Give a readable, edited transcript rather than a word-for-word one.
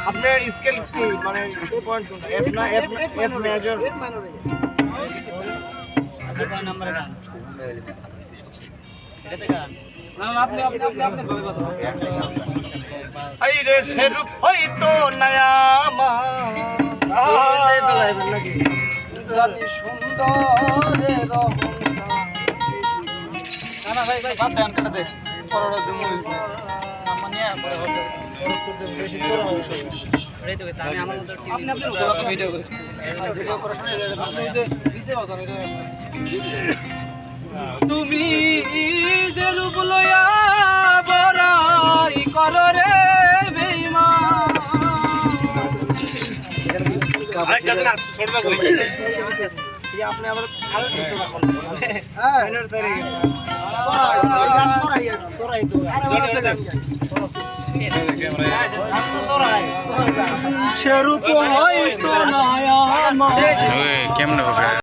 আপনার স্কেল কি মানে পয়েন্ট কোনটা এফ না এফ মেজর আচ্ছা কোন নম্বরে গান এটাতে গান না আপনি ভাবে কথা আই রে সেরূপ হইতো নায়ামা এই তো লাইবেন নাকি জাতি সুন্দর রহম না ভাই বাদ দেন কাটা দে পরোড়া দিমু নামানিয়া পরে হচ্ছে বেশি চোরা হবে সব এটাই তো আমি আমার মত আপনি তো ভিডিও করেছেন ভিডিও করার সময় আপনি যে নিচে বাজার এটা তুমি যে রূপ লয়া বড়াই করো রে বেঈমান আরেক কাজ না ছোটটা কই এই আপনি আবার আরো কিছু রাখুন হ্যাঁ এর তারিখ সরাই তো সেরূপ হয়তো না আমার কেমন হবে?